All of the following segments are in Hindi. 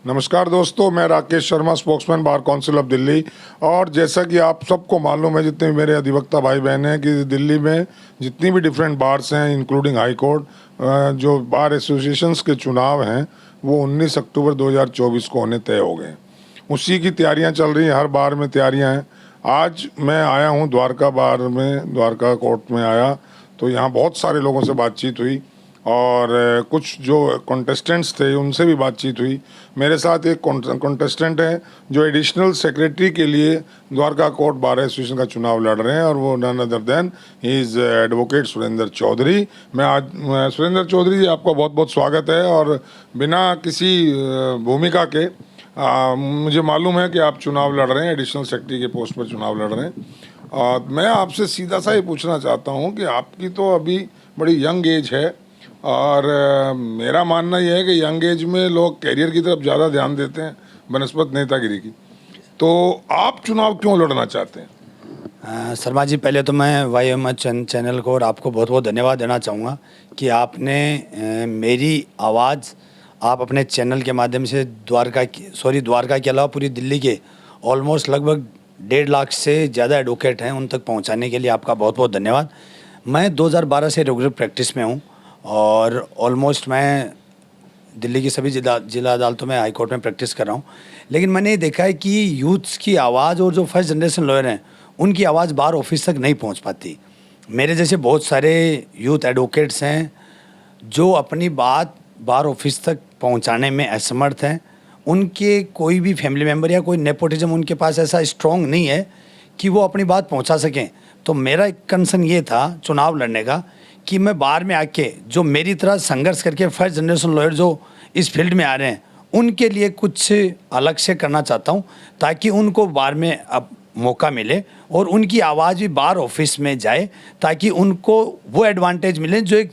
नमस्कार दोस्तों, मैं Rakesh Sharma, spokesman bar council of Delhi. और जैसा कि आप सबको मालूम है, जितने भी मेरे अधिवक्ता भाई बहन हैं, कि दिल्ली में जितनी भी डिफरेंट बार्स हैं इंक्लूडिंग हाई कोर्ट, जो बार एसोसिएशंस के चुनाव हैं वो 19 अक्टूबर 2024 को होने तय हो गए। उसी की तैयारियां चल रही हैं, हर बार में तैयारियां हैं। आज मैं आया हूं द्वारका बार में, द्वारका कोर्ट में आया, तो यहाँ बहुत सारे लोगों से बातचीत हुई और कुछ जो कॉन्टेस्टेंट्स थे उनसे भी बातचीत हुई। मेरे साथ एक कॉन्टेस्टेंट है जो एडिशनल सेक्रेटरी के लिए द्वारका कोर्ट बार एसोसिएशन का चुनाव लड़ रहे हैं, और वो none other than he is advocate Surendra Chaudhary. Surendra Chaudhary ji, आपका बहुत बहुत स्वागत है। और बिना किसी भूमिका के मुझे मालूम है कि आप चुनाव लड़ रहे हैं, एडिशनल सेक्रेटरी के पोस्ट पर चुनाव लड़ रहे हैं। मैं आपसे सीधा सा ही पूछना चाहता हूं कि आपकी तो अभी बड़ी यंग एज है, और मेरा मानना यह है कि यंग एज में लोग कैरियर की तरफ ज़्यादा ध्यान देते हैं बनस्पत नेतागिरी की। तो आप चुनाव क्यों लड़ना चाहते हैं? शर्मा जी, पहले तो मैं वाई चैनल को और आपको बहुत बहुत धन्यवाद देना चाहूँगा कि आपने मेरी आवाज़ आप अपने चैनल के माध्यम से द्वारका के अलावा पूरी दिल्ली के ऑलमोस्ट लगभग 1.5 लाख से ज़्यादा एडवोकेट हैं उन तक पहुंचाने के लिए आपका बहुत बहुत धन्यवाद। मैं 2012 से रेगुलर प्रैक्टिस में हूं और ऑलमोस्ट मैं दिल्ली की सभी जिला अदालतों में, हाई कोर्ट में प्रैक्टिस कर रहा हूं। लेकिन मैंने ये देखा है कि यूथ्स की आवाज़ और जो फर्स्ट जनरेशन लॉयर हैं उनकी आवाज़ बार ऑफिस तक नहीं पहुंच पाती। मेरे जैसे बहुत सारे यूथ एडवोकेट्स हैं जो अपनी बात बार ऑफिस तक पहुंचाने में असमर्थ हैं। उनके कोई भी फैमिली मेम्बर या कोई नेपोटिज्म उनके पास ऐसा स्ट्रॉन्ग नहीं है कि वो अपनी बात पहुंचा सकें। तो मेरा एक कंसर्न ये था चुनाव लड़ने का कि मैं बाहर में आके जो मेरी तरह संघर्ष करके फर्स्ट जनरेशन लॉयर जो इस फील्ड में आ रहे हैं उनके लिए कुछ अलग से करना चाहता हूं, ताकि उनको बाहर में अब मौका मिले और उनकी आवाज़ भी बार ऑफिस में जाए, ताकि उनको वो एडवांटेज मिले जो एक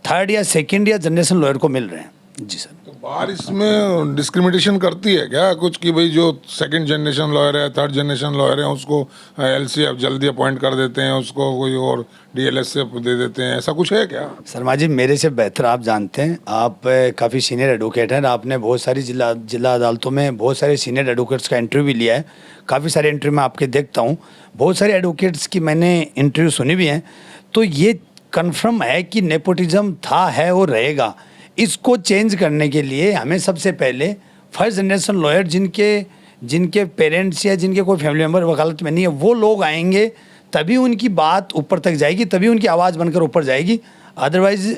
थर्ड या सेकंड या जनरेशन लॉयर को मिल रहे हैं। जी सर। तो बार इसमें डिस्क्रिमिनेशन करती है क्या कुछ, कि भाई जो सेकंड जनरेशन लॉयर है, थर्ड जनरेशन लॉयर है, उसको एलसी जल्दी अपॉइंट कर देते हैं, उसको कोई और डीएलएस से दे देते हैं, ऐसा कुछ है क्या? शर्मा जी, मेरे से बेहतर आप जानते हैं, आप काफ़ी सीनियर एडवोकेट हैं, आपने बहुत सारी जिला अदालतों में बहुत सारे सीनियर एडवोकेट्स का इंटरव्यू भी लिया है। काफ़ी सारे इंटरव्यू मैं आपके देखता हूँ, बहुत सारे एडवोकेट्स की मैंने इंटरव्यू सुनी भी हैं। तो ये कन्फर्म है कि नेपोटिज्म था, है और रहेगा। इसको चेंज करने के लिए हमें सबसे पहले फर्स्ट जनरेशन लॉयर जिनके पेरेंट्स या जिनके कोई फैमिली मेम्बर वकालत में नहीं है, वो लोग आएंगे, तभी उनकी बात ऊपर तक जाएगी, तभी उनकी आवाज़ बनकर ऊपर जाएगी। अदरवाइज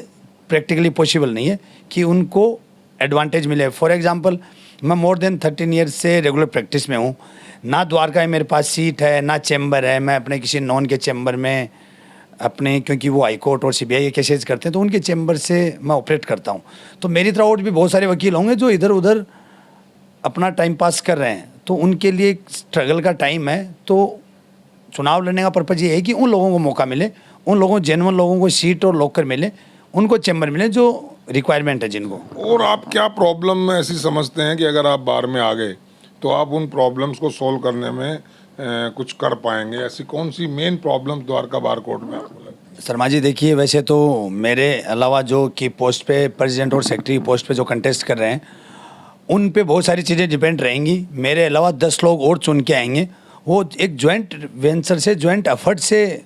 प्रैक्टिकली पॉसिबल नहीं है कि उनको एडवांटेज मिले। फॉर एग्जांपल, मैं मोर देन 13 ईयर्स से रेगुलर प्रैक्टिस में हूँ। ना द्वारका में मेरे पास सीट है, ना चैम्बर है। मैं अपने किसी नॉन के चैम्बर में अपने, क्योंकि वो हाई कोर्ट और सीबीआई के केसेज करते हैं, तो उनके चैम्बर से मैं ऑपरेट करता हूँ। तो मेरी तरह और भी बहुत सारे वकील होंगे जो इधर उधर अपना टाइम पास कर रहे हैं, तो उनके लिए एक स्ट्रगल का टाइम है। तो चुनाव लड़ने का पर्पज़ ये है कि उन लोगों को मौका मिले, उन लोगों जेन्युइन लोगों को सीट और लॉकर मिले, उनको चैम्बर मिले जो रिक्वायरमेंट है जिनको। और आप क्या प्रॉब्लम ऐसी समझते हैं कि अगर आप बार में आ गए तो आप उन प्रॉब्लम्स को सॉल्व करने में कुछ कर पाएंगे? ऐसी कौन सी मेन प्रॉब्लम द्वारका बार कोर्ट में आपको लगती है? शर्मा जी, देखिए, वैसे तो मेरे अलावा जो कि पोस्ट पे प्रेसिडेंट और सेक्रेटरी पोस्ट पे जो कंटेस्ट कर रहे हैं उन पे बहुत सारी चीज़ें डिपेंड रहेंगी। मेरे अलावा 10 लोग और चुन के आएंगे। वो एक जॉइंट वेंचर से, जॉइंट एफर्ट से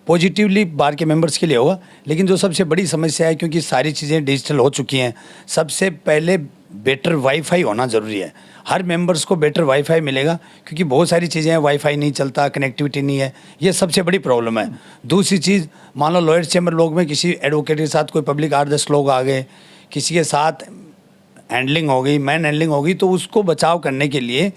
पॉजिटिवली बार के मेंबर्स के लिए होगा। लेकिन जो सबसे बड़ी समस्या है, क्योंकि सारी चीज़ें डिजिटल हो चुकी हैं, सबसे पहले बेटर वाईफाई होना ज़रूरी है। हर मेंबर्स को बेटर वाईफाई मिलेगा, क्योंकि बहुत सारी चीज़ें हैं, वाईफाई नहीं चलता, कनेक्टिविटी नहीं है, ये सबसे बड़ी प्रॉब्लम है। दूसरी चीज़, मान लो लॉयर चैम्बर लोग में किसी एडवोकेट के साथ कोई पब्लिक 8-10 लोग आ गए, किसी के साथ हैंडलिंग हो गई, मैन हैंडलिंग हो गई, तो उसको बचाव करने के लिए,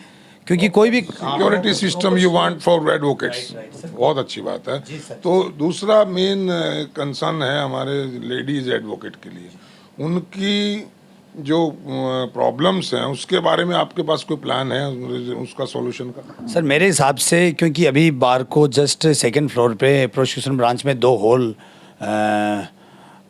क्योंकि कोई भी security system you want for advocates, बहुत अच्छी बात है। तो दूसरा मेन कंसर्न है हमारे लेडीज एडवोकेट के लिए, उनकी जो प्रॉब्लम्स हैं उसके बारे में आपके पास कोई प्लान है उसका सॉल्यूशन का? सर, मेरे हिसाब से, क्योंकि अभी बार को जस्ट सेकंड फ्लोर पे प्रोसिक्यूशन ब्रांच में 2 हॉल,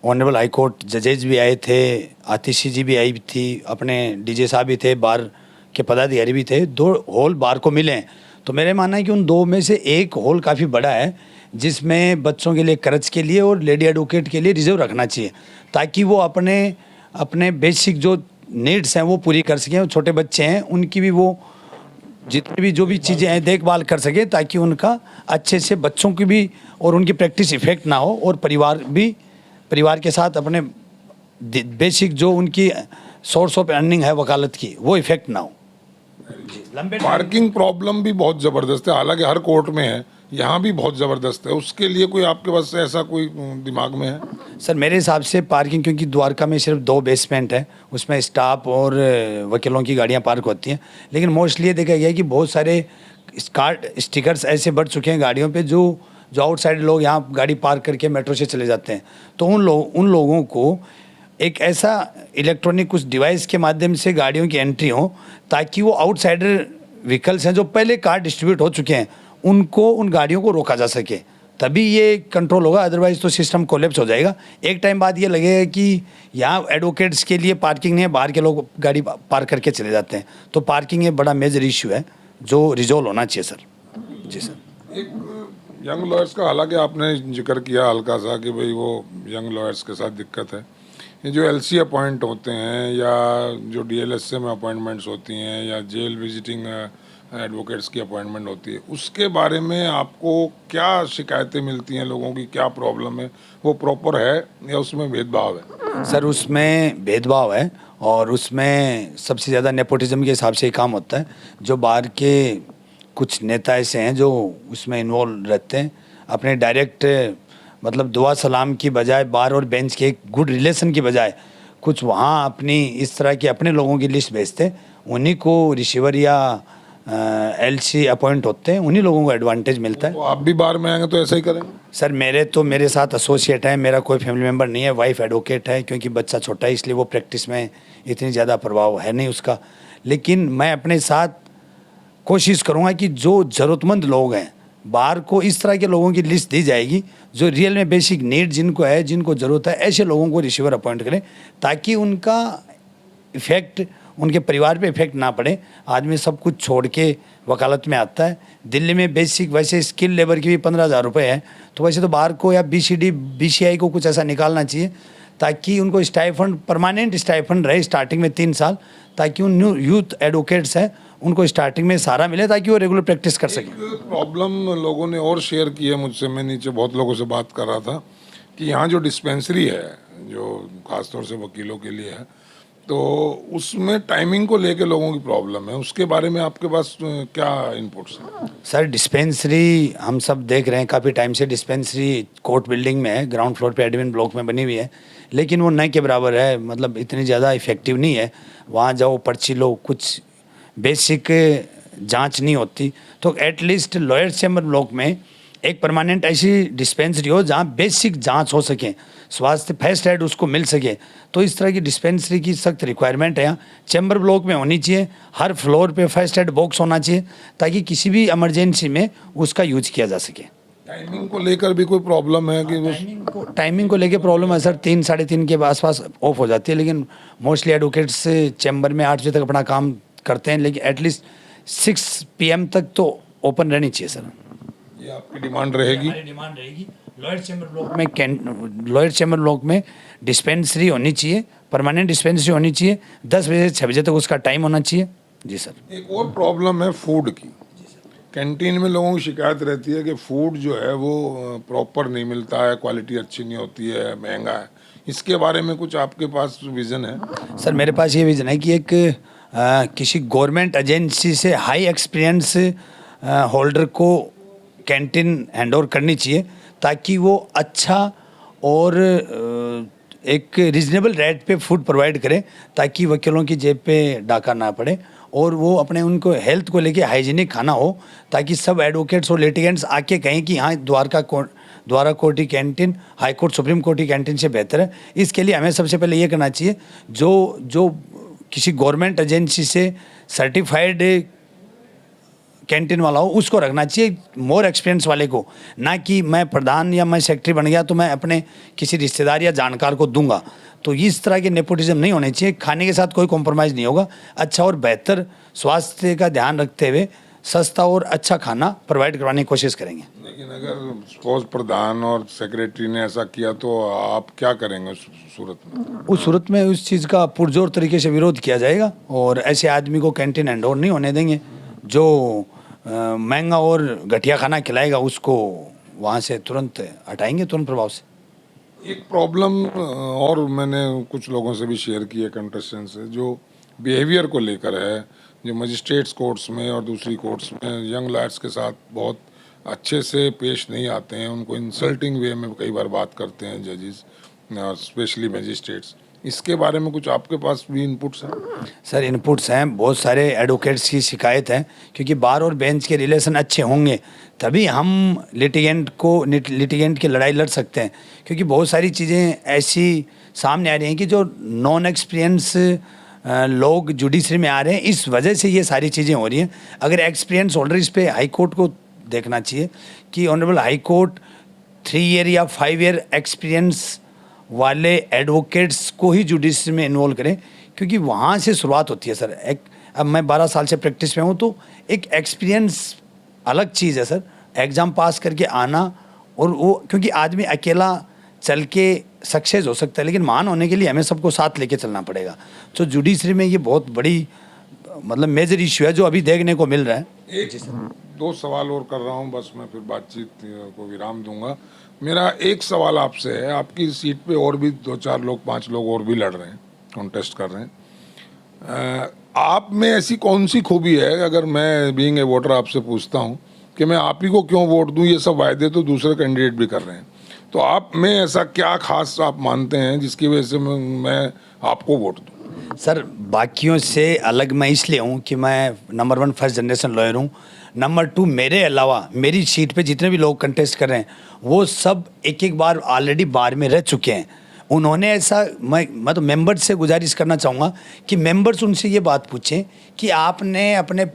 ऑनरेबल हाई कोर्ट जजेज भी आए थे, आतिशी जी भी आई थी, अपने डीजे साहब भी थे, बार के पदाधिकारी भी थे, 2 हॉल बार को मिले हैं। तो मेरे मानना है कि उन 2 में से एक हॉल काफ़ी बड़ा है, जिसमें बच्चों के लिए, कर्ज के लिए और लेडी एडवोकेट के लिए रिजर्व रखना चाहिए, ताकि वो अपने बेसिक जो नीड्स हैं वो पूरी कर सकें, और छोटे बच्चे हैं उनकी भी वो जितनी भी जो भी चीज़ें हैं देखभाल कर सके, ताकि उनका अच्छे से बच्चों की भी और उनकी प्रैक्टिस इफेक्ट ना हो, और परिवार के साथ अपने बेसिक जो उनकी सोर्स ऑफ अर्निंग है वकालत की, वो इफेक्ट ना हो। लंबे पार्किंग प्रॉब्लम भी बहुत ज़बरदस्त है, हालांकि हर कोर्ट में है, यहाँ भी बहुत ज़बरदस्त है। उसके लिए कोई आपके पास ऐसा कोई दिमाग में है? सर मेरे हिसाब से पार्किंग, क्योंकि द्वारका में सिर्फ 2 बेसमेंट है, उसमें स्टाफ और वकीलों की गाड़ियां पार्क होती हैं, लेकिन मोस्टली ये देखा गया है कि बहुत सारे स्टिकर्स ऐसे बढ़ चुके हैं गाड़ियों पे, जो आउटसाइड लोग यहाँ गाड़ी पार्क करके मेट्रो से चले जाते हैं। तो उन लोगों को एक ऐसा इलेक्ट्रॉनिक कुछ डिवाइस के माध्यम से गाड़ियों की एंट्री हो, ताकि वो आउटसाइडर व्हीकल्स हैं जो पहले कार डिस्ट्रीब्यूट हो चुके हैं, उनको उन गाड़ियों को रोका जा सके, तभी ये कंट्रोल होगा। अदरवाइज तो सिस्टम कोलैप्स हो जाएगा। एक टाइम बाद ये लगेगा कि यहाँ एडवोकेट्स के लिए पार्किंग नहीं है, बाहर के लोग गाड़ी पार्क करके चले जाते हैं। तो पार्किंग एक बड़ा मेजर इशू है जो रिजोल्व होना चाहिए सर। जी सर। एक यंग लॉयर्स का, हालांकि आपने जिक्र किया हल्का सा कि भाई वो यंग लॉयर्स के साथ दिक्कत है, ये जो एलसी अपॉइंट होते हैं या जो डीएलएसए में अपॉइंटमेंट्स होती हैं या जेल विजिटिंग एडवोकेट्स की अपॉइंटमेंट होती है, उसके बारे में आपको क्या शिकायतें मिलती हैं? लोगों की क्या प्रॉब्लम है? वो प्रॉपर है या उसमें भेदभाव है? सर उसमें भेदभाव है, और उसमें सबसे ज़्यादा नेपोटिज्म के हिसाब से ही काम होता है। जो बाहर के कुछ नेता ऐसे हैं जो उसमें इन्वॉल्व रहते हैं, अपने डायरेक्ट मतलब दुआ सलाम की बजाय, बार और बेंच के एक गुड रिलेशन की बजाय, कुछ वहाँ अपनी इस तरह के अपने लोगों की लिस्ट भेजते, उन्हीं को रिसीवर या एलसी अपॉइंट होते हैं, उन्हीं लोगों को एडवांटेज मिलता है। तो आप भी बार में आएंगे तो ऐसा ही करेंगे? सर मेरे साथ एसोसिएट है, मेरा कोई फैमिली मेम्बर नहीं है, वाइफ एडवोकेट है, क्योंकि बच्चा छोटा है इसलिए वो प्रैक्टिस में इतनी ज़्यादा प्रभाव है नहीं उसका। लेकिन मैं अपने साथ कोशिश करूँगा कि जो ज़रूरतमंद लोग हैं, बाहर को इस तरह के लोगों की लिस्ट दी जाएगी जो रियल में बेसिक नीड जिनको है, जिनको ज़रूरत है, ऐसे लोगों को रिसीवर अपॉइंट करें, ताकि उनका इफ़ेक्ट उनके परिवार पे इफेक्ट ना पड़े। आदमी सब कुछ छोड़ के वकालत में आता है। दिल्ली में बेसिक वैसे स्किल लेबर की भी 15,000 रुपये है, तो वैसे तो बाहर को या BCI को कुछ ऐसा निकालना चाहिए, ताकि उनको स्टाइफंड, परमानेंट स्टाइफंड रहे स्टार्टिंग में 3 साल, ताकि उन न्यू यूथ एडवोकेट्स हैं उनको स्टार्टिंग में सहारा मिले, ताकि वो रेगुलर प्रैक्टिस कर सकें। प्रॉब्लम लोगों ने और शेयर की है मुझसे, मैं नीचे बहुत लोगों से बात कर रहा था कि यहाँ जो डिस्पेंसरी है, जो खासतौर से वकीलों के लिए है, तो उसमें टाइमिंग को लेके लोगों की प्रॉब्लम है। उसके बारे में आपके पास क्या इनपुट्स हैं? सर डिस्पेंसरी हम सब देख रहे हैं, काफ़ी टाइम से डिस्पेंसरी कोर्ट बिल्डिंग में है, ग्राउंड फ्लोर पे एडमिन ब्लॉक में बनी हुई है, लेकिन वो न के बराबर है, मतलब इतनी ज़्यादा इफेक्टिव नहीं है। वहाँ जाओ, पर्ची लो, कुछ बेसिक जांच नहीं होती। तो एटलीस्ट लॉयर चैम्बर ब्लॉक में एक परमानेंट ऐसी डिस्पेंसरी हो जहाँ बेसिक जांच हो सके, स्वास्थ्य फर्स्ट एड उसको मिल सके। तो इस तरह की डिस्पेंसरी की सख्त रिक्वायरमेंट है यहाँ चैम्बर ब्लॉक में होनी चाहिए। हर फ्लोर पे फर्स्ट एड बॉक्स होना चाहिए, ताकि किसी भी इमरजेंसी में उसका यूज किया जा सके। टाइमिंग को लेकर भी कोई प्रॉब्लम है कि टाइमिंग को लेकर प्रॉब्लम है सर, 3 साढ़े 3 के आसपास ऑफ हो जाती है, लेकिन मोस्टली एडवोकेट्स चैम्बर में 8 बजे तक अपना काम करते हैं, लेकिन एटलीस्ट 6 PM तक तो ओपन रहनी चाहिए सर। ये आपकी डिमांड रहेगी? हमारी डिमांड रहेगी लॉयर चैम्बर ब्लॉक में डिस्पेंसरी होनी चाहिए, परमानेंट डिस्पेंसरी होनी चाहिए, 10 बजे से 6 बजे तक उसका टाइम होना चाहिए। जी सर। एक और प्रॉब्लम है फूड की। कैंटीन में लोगों की शिकायत रहती है कि फूड जो है वो प्रॉपर नहीं मिलता है, क्वालिटी अच्छी नहीं होती है, महंगा है। इसके बारे में कुछ आपके पास विज़न है? सर मेरे पास ये विज़न है कि एक किसी गवर्नमेंट एजेंसी से हाई एक्सपीरियंस होल्डर को कैंटीन हैंडओवर करनी चाहिए, ताकि वो अच्छा और एक रीजनेबल रेट पे फूड प्रोवाइड करें, ताकि वकीलों की जेब पे डाका ना पड़े, और वो अपने उनको हेल्थ को लेके हाइजीनिक खाना हो, ताकि सब एडवोकेट्स और लिटिगेंट्स आके कहें कि हाँ द्वारा कोर्ट की canteen high court supreme court की कैंटीन से बेहतर है। इसके लिए हमें सबसे पहले ये करना चाहिए, जो किसी गवर्नमेंट एजेंसी से सर्टिफाइड कैंटीन वाला हो उसको रखना चाहिए, मोर एक्सपीरियंस वाले को, ना कि मैं प्रधान या मैं सेक्रेटरी बन गया तो मैं अपने किसी रिश्तेदार या जानकार को दूंगा। तो इस तरह के नेपोटिज्म नहीं होने चाहिए। खाने के साथ कोई कॉम्प्रोमाइज़ नहीं होगा। अच्छा और बेहतर स्वास्थ्य का ध्यान रखते हुए सस्ता और अच्छा खाना प्रोवाइड करवाने की कोशिश करेंगे। लेकिन अगर सपोज प्रधान और सेक्रेटरी ने ऐसा किया तो आप क्या करेंगे उस सूरत में? उस सूरत में उस चीज़ का पुरजोर तरीके से विरोध किया जाएगा और ऐसे आदमी को कैंटीन हैंड ओवर नहीं होने देंगे। जो महंगा और घटिया खाना खिलाएगा उसको वहाँ से तुरंत हटाएंगे, तुरंत प्रभाव से। एक प्रॉब्लम और मैंने कुछ लोगों से भी शेयर की है कंटेस्टेंट से, जो बिहेवियर को लेकर है, जो मजिस्ट्रेट्स कोर्ट्स में और दूसरी कोर्ट्स में यंग लायर्स के साथ बहुत अच्छे से पेश नहीं आते हैं, उनको इंसल्टिंग वे में कई बार बात करते हैं जजेस और स्पेशली मजिस्ट्रेट्स। इसके बारे में कुछ आपके पास भी इनपुट्स हैं? सर इनपुट्स हैं, बहुत सारे एडवोकेट्स की शिकायत है, क्योंकि बार और बेंच के रिलेशन अच्छे होंगे तभी हम लिटिगेंट की लड़ाई लड़ सकते हैं। क्योंकि बहुत सारी चीज़ें ऐसी सामने आ रही हैं कि जो नॉन एक्सपीरियंस लोग जुडिशरी में आ रहे हैं, इस वजह से ये सारी चीज़ें हो रही हैं। अगर एक्सपीरियंस होल्डर इस पे हाई कोर्ट को देखना चाहिए कि ऑनरेबल हाई कोर्ट 3 ईयर या 5 ईयर एक्सपीरियंस वाले एडवोकेट्स को ही जुडिशरी में इन्वॉल्व करें, क्योंकि वहाँ से शुरुआत होती है सर। अब मैं 12 साल से प्रैक्टिस में हूँ, तो एक एक्सपीरियंस अलग चीज़ है सर। एग्ज़ाम पास करके आना और वो, क्योंकि आदमी अकेला चल के सक्सेस हो सकता है, लेकिन महान होने के लिए हमें सबको साथ लेके चलना पड़ेगा। तो जुडिशरी में ये बहुत बड़ी मतलब मेजर इशू है जो अभी देखने को मिल रहा है। एक 2 सवाल और कर रहा हूँ, बस मैं फिर बातचीत को विराम दूंगा। मेरा एक सवाल आपसे है, आपकी सीट पे और भी 2-4 लोग 5 लोग और भी लड़ रहे हैं, कॉन्टेस्ट कर रहे हैं। आप में ऐसी कौन सी खूबी है, अगर मैं बीइंग ए वोटर आपसे पूछता हूँ कि मैं आप ही को क्यों वोट दूँ? ये सब वायदे तो दूसरे कैंडिडेट भी कर रहे हैं, तो आप में ऐसा क्या खास आप मानते हैं जिसकी वजह से मैं आपको वोट दूँ? सर बाकियों से अलग मैं इसलिए हूँ कि मैं नंबर 1 फर्स्ट जनरेशन लॉयर हूँ। नंबर 2 मेरे अलावा मेरी सीट पे जितने भी लोग कंटेस्ट कर रहे हैं वो सब एक बार ऑलरेडी बार में रह चुके हैं। उन्होंने ऐसा, मैं तो मेंबर्स से गुजारिश करना चाहूँगा कि मेंबर्स उनसे ये बात पूछें कि आपने अपने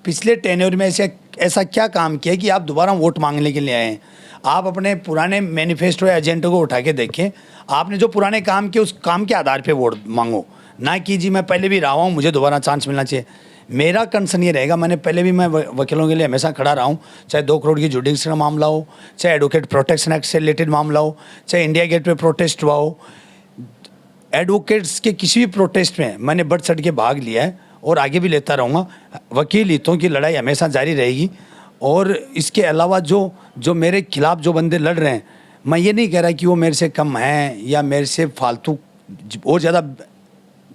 पिछले टेन्योर में ऐसा क्या काम किया कि आप दोबारा वोट मांगने के लिए आए हैं। आप अपने पुराने मैनिफेस्टो या एजेंडे को उठा के देखें, आपने जो पुराने काम किए उस काम के आधार पे वोट मांगो, ना कि जी मैं पहले भी रहा हूँ मुझे दोबारा चांस मिलना चाहिए। मेरा कंसर्न ये रहेगा, मैंने पहले भी मैं वकीलों के लिए हमेशा खड़ा रहा हूँ, चाहे 2 करोड़ की जुडिशरी का मामला हो, चाहे एडवोकेट प्रोटेक्शन एक्ट से रिलेटेड मामला हो, चाहे इंडिया गेट पे प्रोटेस्ट हुआ हो। एडवोकेट्स के किसी भी प्रोटेस्ट में मैंने बढ़ चढ़ के भाग लिया है और आगे भी लेता रहूँगा। वकील हितों की लड़ाई हमेशा जारी रहेगी। और इसके अलावा जो मेरे खिलाफ जो बंदे लड़ रहे हैं, मैं ये नहीं कह रहा कि वो मेरे से कम हैं या मेरे से फालतू और ज़्यादा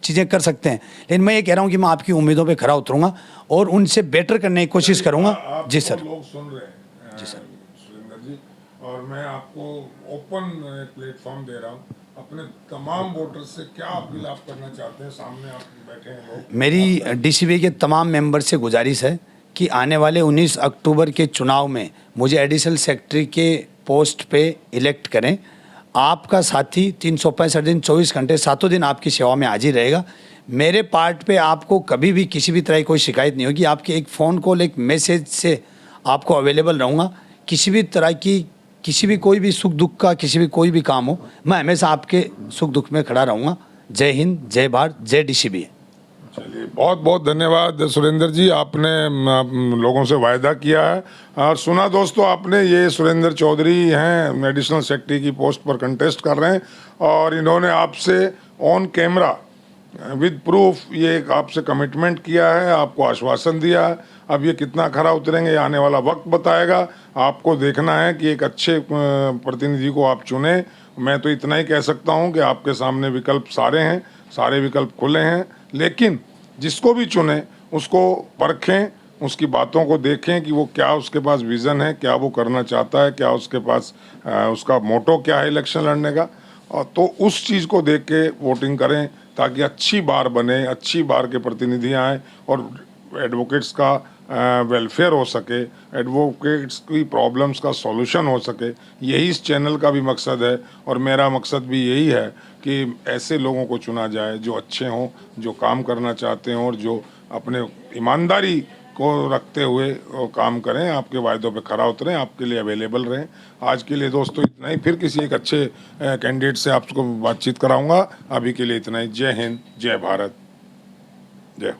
चीज़ें कर सकते हैं, लेकिन मैं ये कह रहा हूँ कि मैं आपकी उम्मीदों पे खरा उतरूँगा और उनसे बेटर करने की कोशिश करूँगा। जी सर। लोग सुन रहे हैं जी सर सुरेंद्र जी, और मैं आपको ओपन प्लेटफॉर्म दे रहा हूँ। अपने तमाम वोटर्स से क्या अपील आप करना चाहते हैं? सामने आप बैठे हैं लोग। मेरी डीसीबी के तमाम मेंबर से गुजारिश है कि आने वाले 19 अक्टूबर के चुनाव में मुझे एडिशनल सेक्रेटरी के पोस्ट पे इलेक्ट करें। आपका साथी 365 दिन 24 घंटे 7 दिन आपकी सेवा में हाजिर रहेगा। मेरे पार्ट पे आपको कभी भी किसी भी तरह की कोई शिकायत नहीं होगी। आपके एक फ़ोन कॉल, एक मैसेज से आपको अवेलेबल रहूँगा। किसी भी तरह की कोई भी सुख दुख का किसी भी कोई भी काम हो, मैं हमेशा आपके सुख दुख में खड़ा रहूँगा। जय हिंद, जय भारत, जय डीसीबी। चलिए, बहुत बहुत धन्यवाद सुरेंद्र जी, आपने लोगों से वायदा किया है और सुना दोस्तों आपने। ये सुरेंद्र चौधरी हैं, एडिशनल सेक्रेटरी की पोस्ट पर कंटेस्ट कर रहे हैं और इन्होंने आपसे ऑन कैमरा विद प्रूफ ये एक आपसे कमिटमेंट किया है, आपको आश्वासन दिया है। अब ये कितना खरा उतरेंगे ये आने वाला वक्त बताएगा। आपको देखना है कि एक अच्छे प्रतिनिधि को आप चुने। मैं तो इतना ही कह सकता हूँ कि आपके सामने विकल्प सारे हैं, सारे विकल्प खुले हैं, लेकिन जिसको भी चुने उसको परखें, उसकी बातों को देखें कि वो क्या उसके पास विज़न है, क्या वो करना चाहता है, क्या उसके पास उसका मोटो क्या है इलेक्शन लड़ने का, और तो उस चीज़ को देख के वोटिंग करें ताकि अच्छी बार बने, अच्छी बार के प्रतिनिधि आएँ और एडवोकेट्स का वेलफेयर हो सके, एडवोकेट्स की प्रॉब्लम्स का सॉल्यूशन हो सके। यही इस चैनल का भी मकसद है और मेरा मकसद भी यही है कि ऐसे लोगों को चुना जाए जो अच्छे हों, जो काम करना चाहते हों और जो अपने ईमानदारी को रखते हुए काम करें, आपके वायदों पे खरा उतरें, आपके लिए अवेलेबल रहें। आज के लिए दोस्तों इतना ही, फिर किसी एक अच्छे कैंडिडेट से आपको बातचीत कराऊंगा। अभी के लिए इतना ही। जय हिंद, जय भारत, जय।